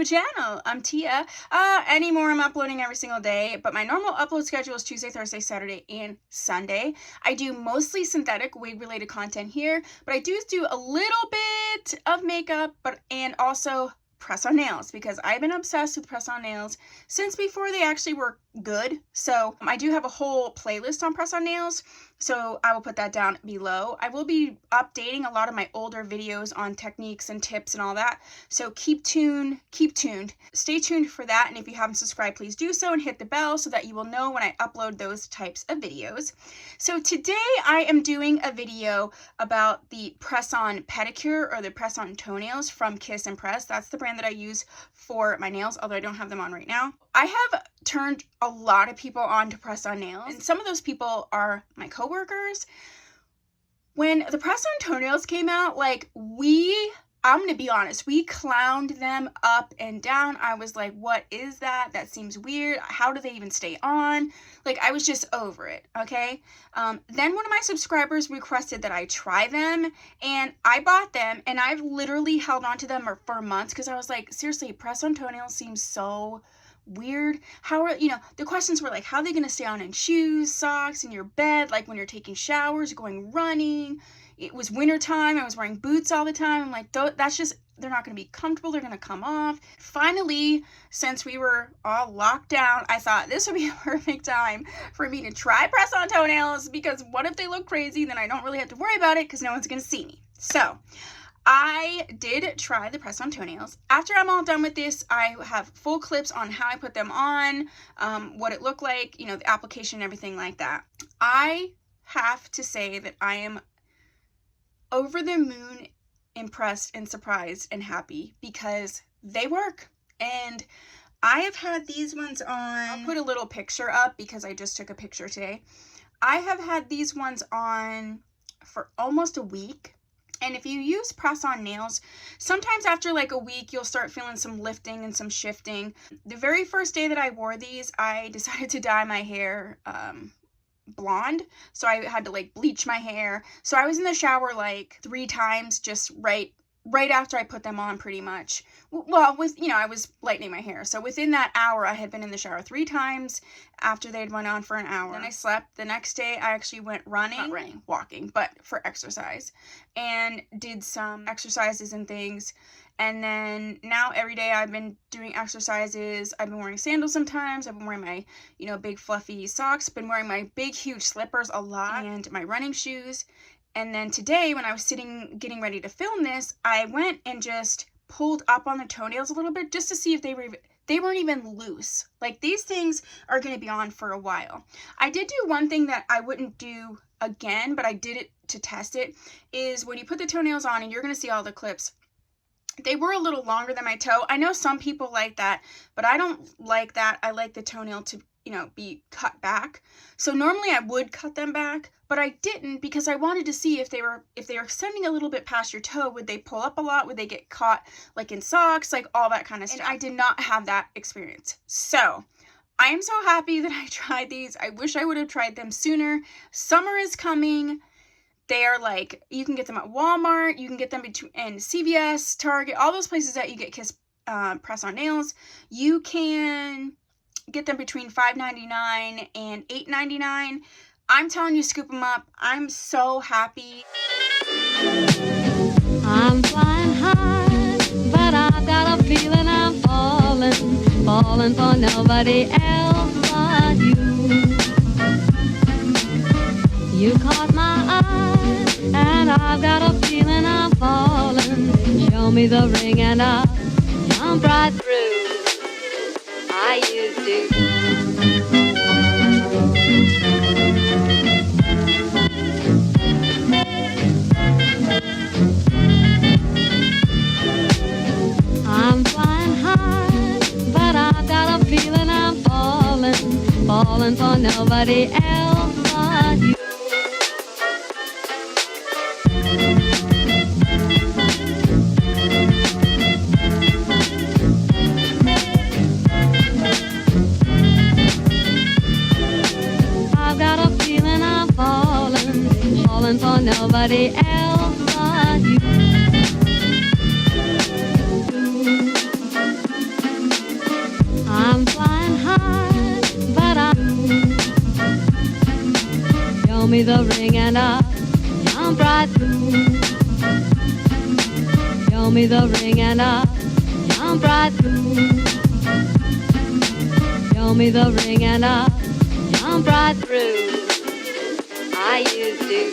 channel. I'm Tia. Anymore, I'm uploading every single day, but my normal upload schedule is Tuesday, Thursday, Saturday, and Sunday. I do mostly synthetic wig related content here, but I do a little bit of makeup, and also press on nails, because I've been obsessed with press on nails since before they actually were good. So I do have a whole playlist on press on nails, so I will put that down below. I will be updating a lot of my older videos on techniques and tips and all that, so keep tuned, stay tuned for that. And if you haven't subscribed, please do so and hit the bell so that you will know when I upload those types of videos. So today I am doing a video about the press on pedicure, or the press on toenails from imPress. That's the brand that I use for my nails, although I don't have them on right now. I have turned a lot of people on to press on nails, and some of those people are my coworkers. When the press on toenails came out, I'm gonna be honest, we clowned them up and down. I was like, what is that? That seems weird. How do they even stay on? Like, I was just over it, okay? Then one of my subscribers requested that I try them, and I bought them, and I've literally held on to them for months, because I was like, seriously, press on toenails seems so weird. How are, the questions were like, how are they gonna stay on in shoes, socks, in your bed, like when you're taking showers, going running? It was winter time, I was wearing boots all the time. I'm like, that's just, they're not gonna be comfortable, they're gonna come off. Finally, since we were all locked down, I thought this would be a perfect time for me to try press on toenails, because what if they look crazy? Then I don't really have to worry about it because no one's gonna see me. So I did try the press on toenails. After I'm all done with this, I have full clips on how I put them on, what it looked like, the application and everything like that. I have to say that I am over the moon impressed and surprised and happy, because they work. And I have had these ones on, I'll put a little picture up because I just took a picture today. I have had these ones on for almost a week. And if you use press on nails, sometimes after like a week, you'll start feeling some lifting and some shifting. The very first day that I wore these, I decided to dye my hair blonde, so I had to like bleach my hair. So I was in the shower like 3 times, just right after I put them on, pretty much. Well, I was lightening my hair, so within that hour I had been in the shower 3 times after they'd went on for an hour. Then I slept. The next day I actually went walking, but for exercise, and did some exercises and things. And then now every day I've been doing exercises. I've been wearing sandals sometimes. I've been wearing my, big fluffy socks. Been wearing my big huge slippers a lot, and my running shoes. And then today, when I was getting ready to film this, I went and just pulled up on the toenails a little bit just to see if they weren't even loose. Like, these things are going to be on for a while. I did do one thing that I wouldn't do again, but I did it to test it, is when you put the toenails on, and you're going to see all the clips, they were a little longer than my toe. I know some people like that, but I don't like that. I like the toenail to, be cut back. So normally I would cut them back, but I didn't, because I wanted to see if they were extending a little bit past your toe, would they pull up a lot? Would they get caught like in socks, like all that kind of stuff? And I did not have that experience. So I am so happy that I tried these. I wish I would have tried them sooner. Summer is coming. They are like, you can get them at Walmart, you can get them in CVS, Target, all those places that you get press on nails. You can get them between $5.99 and $8.99. I'm telling you, scoop them up. I'm so happy. I'm flying high, but I've got a feeling I'm falling for nobody else but you. You caught my eye, and I've got a feeling I'm falling. Show me the ring and I'll jump right through. I used to. I'm flying high, but I've got a feeling I'm falling for nobody else but you. For nobody else but you. me the ring and I'll jump right through. Show me the ring and I'll jump right through. Show me the ring and I'll jump right through. I used to.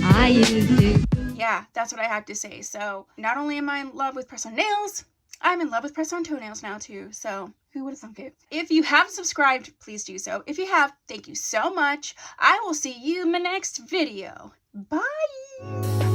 I used to. Yeah, that's what I had to say. So not only am I in love with press-on nails, I'm in love with press-on toenails now too. So who would have thunk it? If you haven't subscribed, please do so. If you have, thank you so much. I will see you in my next video. Bye!